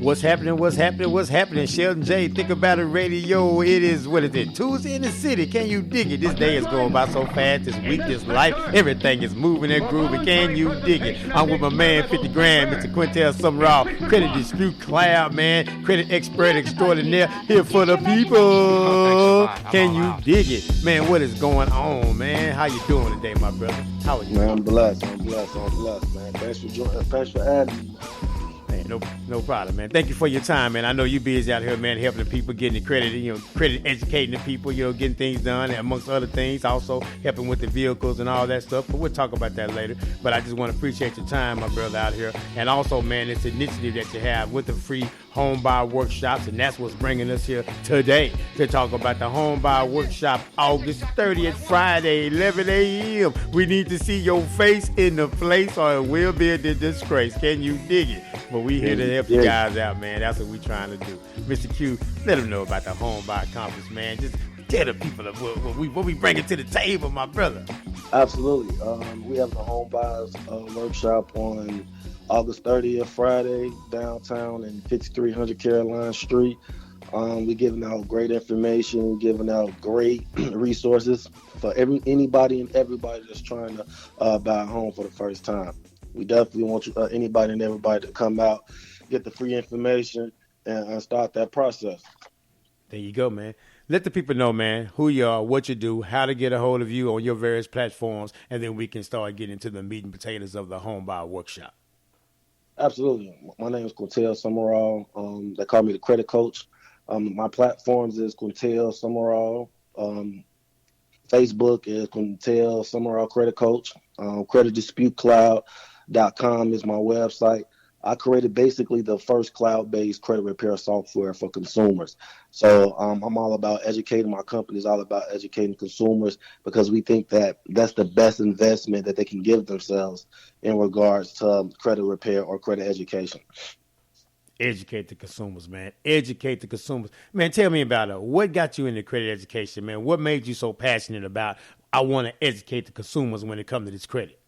What's happening? What's happening? What's happening? Shelton J. Think About It Radio. It is, what is it? Tuesday in the city. Can you dig it? This day is going by so fast. This week, this life, everything is moving and grooving. Can you dig it? I'm with my man, 50 grand, Mr. Quintell Sumrall. Credit dispute cloud, man. Credit expert extraordinaire. Here for the people. Can you dig it? Man, what is going on, man? How you doing today, my brother? How are you? Man, I'm blessed, man. Thanks for adding me. Man, no problem, man. Thank you for your time, man. I know you're busy out here, man, helping the people, getting the credit, credit educating the people, getting things done, and amongst other things, also helping with the vehicles and all that stuff. But we'll talk about that later. But I just want to appreciate your time, my brother, out here. And also, man, this initiative that you have with the free Homebuyer Workshops, and that's what's bringing us here today to talk about the Homebuyer Workshop, August 30th, Friday, 11 a.m. We need to see your face in the place or it will be a disgrace. Can you dig it? But we here to help you guys out, man. That's what we're trying to do. Mr. Q, let them know about the Homebuyer Conference, man. Just tell the people what we bringing to the table, my brother. Absolutely. We have the Homebuyers Workshop on August 30th, Friday, downtown in 5300 Caroline Street. We're giving out great information, giving out great resources for anybody and everybody that's trying to buy a home for the first time. We definitely want anybody and everybody to come out, get the free information, and start that process. There you go, man. Let the people know, man, who you are, what you do, how to get a hold of you on your various platforms, and then we can start getting into the meat and potatoes of the Homebuyer Workshop. Absolutely. My name is Quintell Sumrall. They call me the credit coach. My platforms is Quintell Sumrall. Facebook is Quintell Sumrall Credit Coach. CreditDisputeCloud.com is my website. I created basically the first cloud-based credit repair software for consumers. So I'm all about educating. My company is all about educating consumers because we think that that's the best investment that they can give themselves in regards to credit repair or credit education. Educate the consumers, man. Educate the consumers. Man, tell me about it. What got you into credit education, man? What made you so passionate about, I want to educate the consumers when it comes to this credit?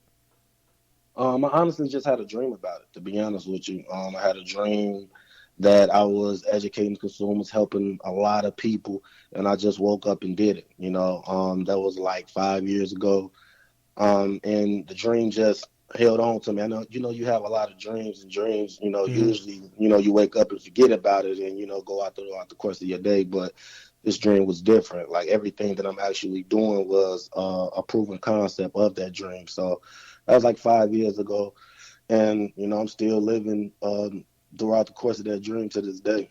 I honestly just had a dream about it, to be honest with you. I had a dream that I was educating consumers, helping a lot of people, and I just woke up and did it. That was like 5 years ago, and the dream just held on to me. I know, you have a lot of dreams, usually, you wake up and forget about it and, go out throughout the course of your day, but this dream was different. Like everything that I'm actually doing was a proven concept of that dream. So that was like 5 years ago. And, I'm still living throughout the course of that dream to this day.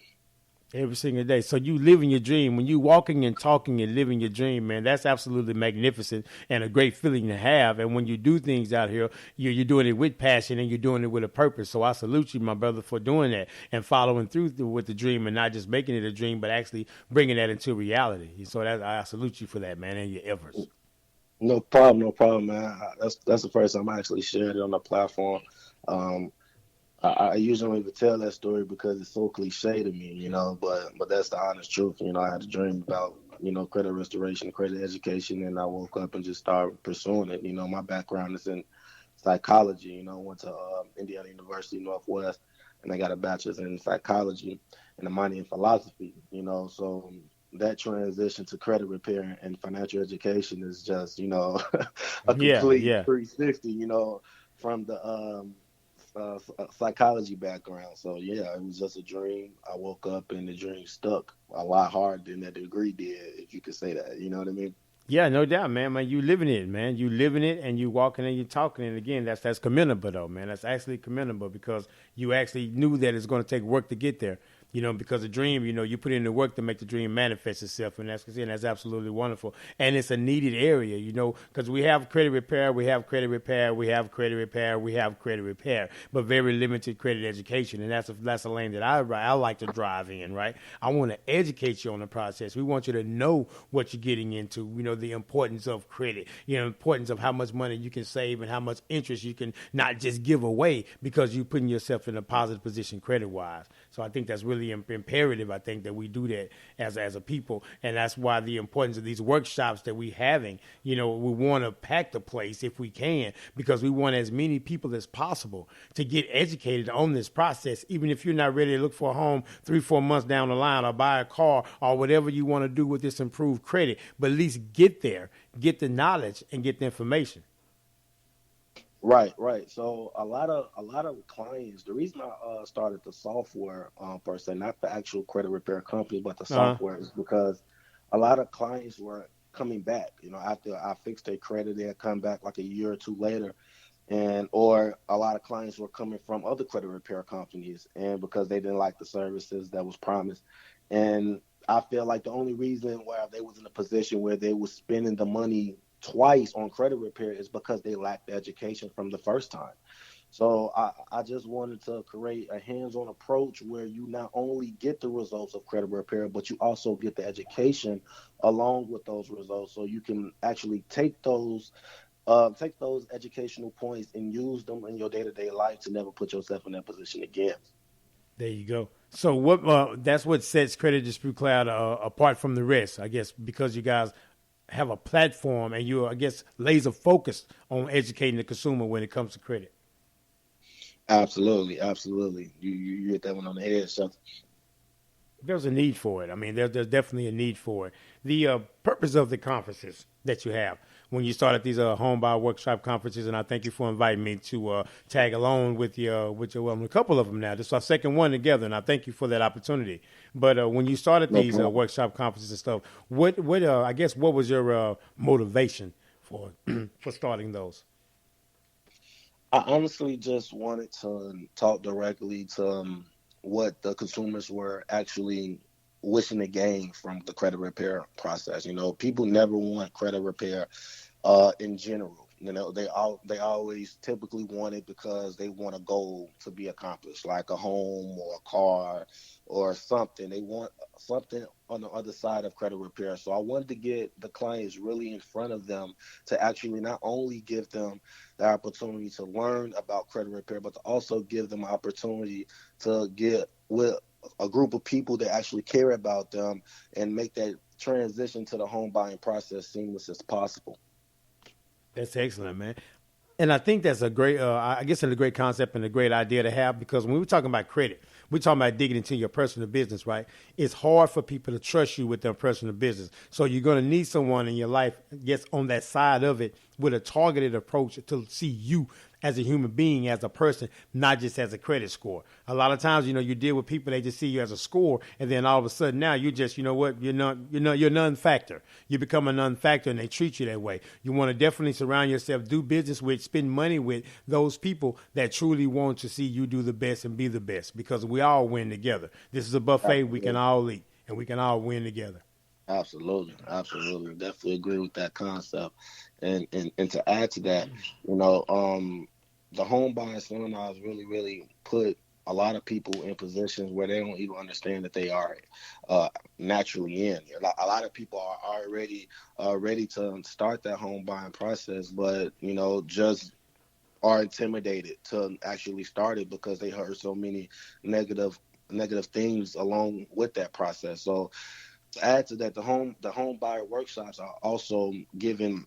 Every single day. So you living your dream. When you walking and talking and living your dream, man, that's absolutely magnificent and a great feeling to have. And when you do things out here, you're doing it with passion and you're doing it with a purpose. So I salute you, my brother, for doing that and following through with the dream and not just making it a dream, but actually bringing that into reality. So I salute you for that, man, and your efforts. No problem, man. That's the first time I actually shared it on the platform. I usually don't even tell that story because it's so cliche to me, but that's the honest truth. I had a dream about, credit restoration, credit education, and I woke up and just started pursuing it. My background is in psychology. I went to Indiana University Northwest, and I got a bachelor's in psychology and a minor in philosophy, so that transition to credit repair and financial education is just, a complete 360, from the psychology background. So yeah, it was just a dream. I woke up and the dream stuck a lot harder than that degree did, if you could say that. You know what I mean? Yeah, no doubt, man. You living it, man. You living it and you walking and you talking. And again, that's commendable though, man. That's actually commendable because you actually knew that it's going to take work to get there. Because a dream, you put in the work to make the dream manifest itself, and that's absolutely wonderful. And it's a needed area, because we have credit repair, but very limited credit education, and that's a lane that I like to drive in, right? I want to educate you on the process. We want you to know what you're getting into, the importance of credit, importance of how much money you can save and how much interest you can not just give away because you're putting yourself in a positive position credit-wise. So I think that's really really imperative, I think, that we do that as a people. And that's why the importance of these workshops that we having, we want to pack the place if we can, because we want as many people as possible to get educated on this process, even if you're not ready to look for a home 3-4 months down the line or buy a car or whatever you want to do with this improved credit. But at least get there, get the knowledge, and get the information. Right, right. So a lot of clients. The reason I started the software per se, not the actual credit repair company, but the software, is because a lot of clients were coming back. After I fixed their credit, they'd come back like a year or two later, or a lot of clients were coming from other credit repair companies, and because they didn't like the services that was promised, and I feel like the only reason why they was in a position where they was spending the money twice on credit repair is because they lacked the education from the first time. So I just wanted to create a hands-on approach where you not only get the results of credit repair, but you also get the education along with those results, so you can actually take those educational points and use them in your day-to-day life to never put yourself in that position again. There you go. So what that's what sets Credit Dispute Cloud apart from the rest, I guess, because you guys have a platform and you're, I guess, laser focused on educating the consumer when it comes to credit. Absolutely, absolutely. You hit that one on the head, Shelton. There's a need for it. I mean, there's definitely a need for it. The purpose of the conferences that you have when you started these Homebuyer Workshop conferences, and I thank you for inviting me to tag along with your a couple of them now. This is our second one together, and I thank you for that opportunity. But when you started these workshop conferences and stuff, what I guess what was your motivation for for starting those? I honestly just wanted to talk directly to what the consumers were actually wishing to gain from the credit repair process. People never want credit repair in general. They always typically want it because they want a goal to be accomplished, like a home or a car or something. They want something on the other side of credit repair. So I wanted to get the clients really in front of them to actually not only give them the opportunity to learn about credit repair, but to also give them an opportunity to get with a group of people that actually care about them and make that transition to the home buying process seamless as possible. That's excellent, man. And I think that's a great, I guess, a great concept and a great idea to have, because when we're talking about credit, we're talking about digging into your personal business, right? It's hard for people to trust you with their personal business. So you're going to need someone in your life, I guess, on that side of it with a targeted approach to see you as a human being, as a person, not just as a credit score. A lot of times, you deal with people, they just see you as a score, and then all of a sudden now you just, you're non-factor. You become a non-factor, and they treat you that way. You want to definitely surround yourself, do business with, spend money with those people that truly want to see you do the best and be the best, because we all win together. This is a buffet. Absolutely. We can all eat, and we can all win together. Absolutely. Definitely agree with that concept. And to add to that, the home buying seminars really put a lot of people in positions where they don't even understand that they are naturally in. A lot of people are already ready to start that home buying process, but just are intimidated to actually start it because they heard so many negative things along with that process. So to add to that, the home buyer workshops are also giving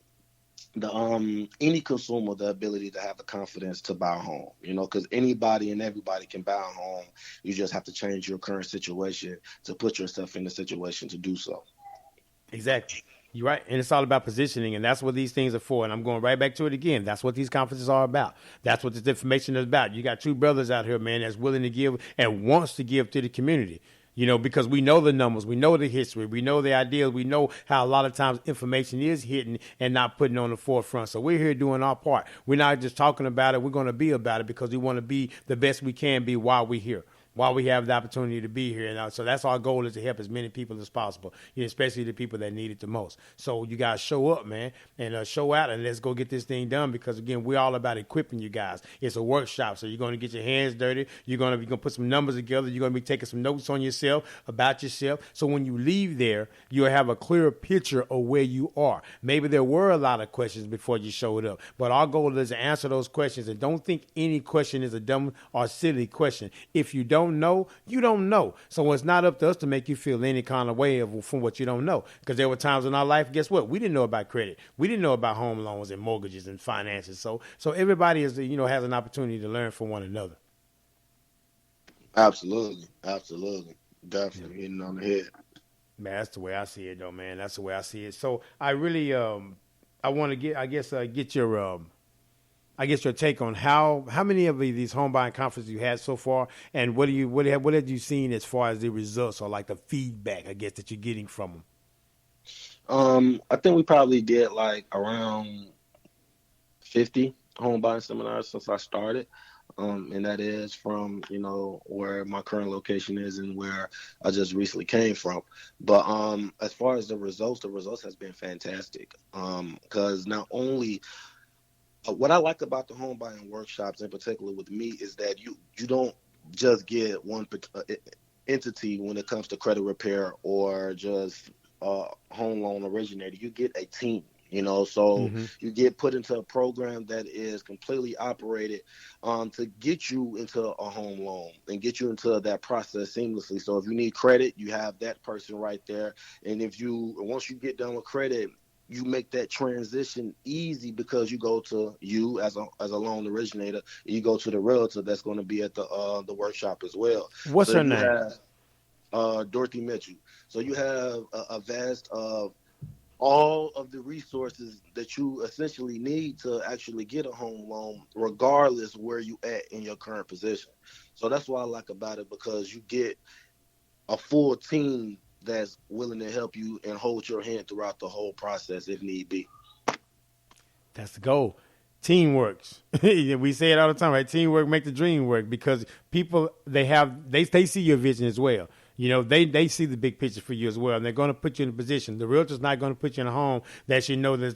any consumer the ability to have the confidence to buy a home, because anybody and everybody can buy a home. You just have to change your current situation to put yourself in the situation to do so. Exactly. You're right. And it's all about positioning, and that's what these things are for. And I'm going right back to it again. That's what these conferences are about. That's what this information is about. You got two brothers out here, man, that's willing to give and wants to give to the community. Because we know the numbers, we know the history, we know the ideas, we know how a lot of times information is hidden and not putting on the forefront. So we're here doing our part. We're not just talking about it. We're going to be about it because we want to be the best we can be while we're here, while we have the opportunity to be here. And so that's our goal, is to help as many people as possible, especially the people that need it the most. So you guys show up, man, and show out, and let's go get this thing done, because, again, we're all about equipping you guys. It's a workshop, so you're going to get your hands dirty. You're going to put some numbers together. You're going to be taking some notes on yourself, about yourself. So when you leave there, you'll have a clearer picture of where you are. Maybe there were a lot of questions before you showed up, but our goal is to answer those questions. And don't think any question is a dumb or silly question. If you don't don't know, you don't know. So it's not up to us to make you feel any kind of way from what you don't know. Because there were times in our life, guess what? We didn't know about credit. We didn't know about home loans and mortgages and finances. So everybody has an opportunity to learn from one another. Absolutely, definitely hitting on the head. Man, that's the way I see it, though, man. That's the way I see it. So I really, I want to get your take on how many of these home buying conferences you had so far, and what have you seen as far as the results or like the feedback, I guess, that you're getting from them? I think we probably did like around 50 home buying seminars since I started. And that is from, where my current location is and where I just recently came from. But as far as the results has been fantastic. Because not only what I like about the home buying workshops in particular with me is that you don't just get one entity when it comes to credit repair or just home loan originator. You get a team. So you get put into a program that is completely operated to get you into a home loan and get you into that process seamlessly. So if you need credit, you have that person right there. And once you get done with credit, you make that transition easy because you go to you as a loan originator, and you go to the realtor that's going to be at the workshop as well. What's her name? Dorothy Mitchell. So you have a vast all of the resources that you essentially need to actually get a home loan, regardless where you at in your current position. So that's what I like about it, because you get a full team that's willing to help you and hold your hand throughout the whole process if need be. That's the goal. Teamwork. We say it all the time, right? Teamwork make the dream work, because people, they see your vision as well. They see the big picture for you as well, and they're going to put you in a position. The realtor's not going to put you in a home that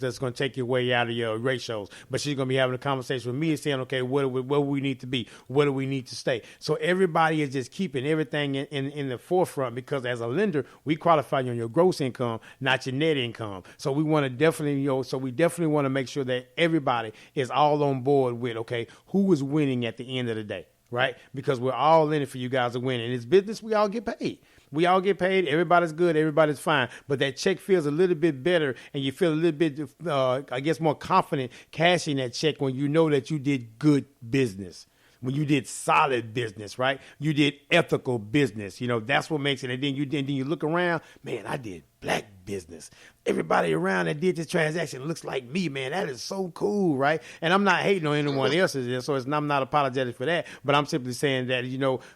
that's going to take you way out of your ratios, but she's going to be having a conversation with me and saying, okay, where we need to be? Where do we need to stay? So everybody is just keeping everything in the forefront, because as a lender, we qualify you on your gross income, not your net income. So we want to definitely, want to make sure that everybody is all on board with, okay, who is winning at the end of the day. Right? Because we're all in it for you guys to win. And it's business, we all get paid. We all get paid. Everybody's good. Everybody's fine. But that check feels a little bit better, and you feel a little bit, more confident cashing that check when you know that you did good business. When you did solid business, right? You did ethical business. That's what makes it. And then you look around, man, I did black business. Everybody around that did this transaction looks like me, man. That is so cool, right? And I'm not hating on anyone else's, so I'm not apologetic for that. But I'm simply saying that,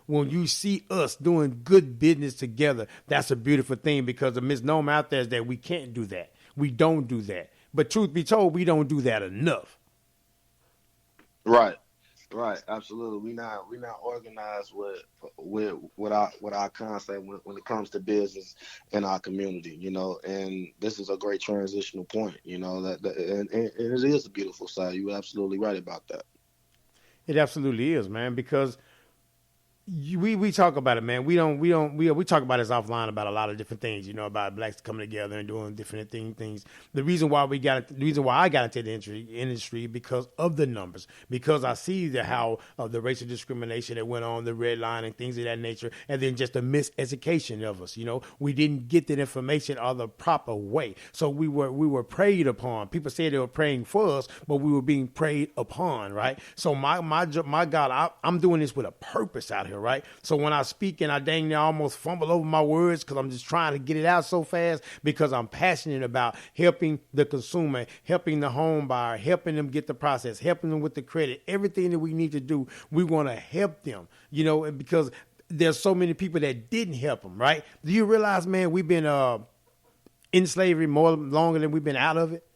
when you see us doing good business together, that's a beautiful thing, because the misnomer out there is that we can't do that. We don't do that. But truth be told, we don't do that enough. Right. Right, absolutely. We not organized with our concept when it comes to business in our community, and this is a great transitional point, and it is a beautiful side. You're absolutely right about that. It absolutely is, man, because we talk about it, man. We talk about this offline about a lot of different things, about blacks coming together and doing different things. The reason why I got into the industry because of the numbers, because I see how the racial discrimination that went on, the red line and things of that nature, and then just the miseducation of us. We didn't get that information the proper way, so we were preyed upon. People said they were praying for us, but we were being preyed upon, right? So my God, I'm doing this with a purpose out here. Right. So when I speak and I dang near almost fumble over my words, because I'm just trying to get it out so fast, because I'm passionate about helping the consumer, helping the home buyer, helping them get the process, helping them with the credit, everything that we need to do. We want to help them, because there's so many people that didn't help them. Right. Do you realize, man, we've been in slavery longer than we've been out of it?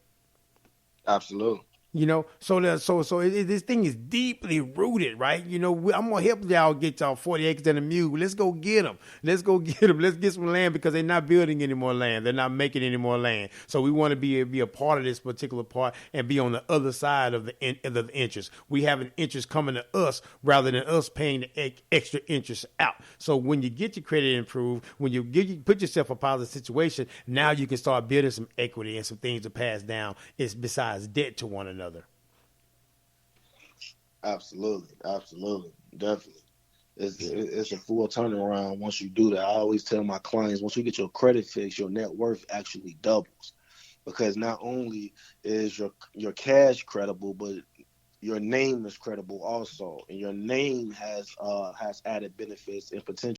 Absolutely. This thing is deeply rooted, right? I'm gonna help y'all get y'all 40 acres and a mule. Let's go get them. Let's get some land, because they're not building any more land. They're not making any more land. So we want to be a part of this particular part and be on the other side of the interest. We have an interest coming to us rather than us paying the extra interest out. So when you get your credit improved, when you put yourself in a positive situation, now you can start building some equity and some things to pass down. It's besides debt to one another. Absolutely, definitely. it's a full turnaround once you do that. I always tell my clients, once you get your credit fixed, your net worth actually doubles, because not only is your cash credible, but your name is credible also, and your name has added benefits and potential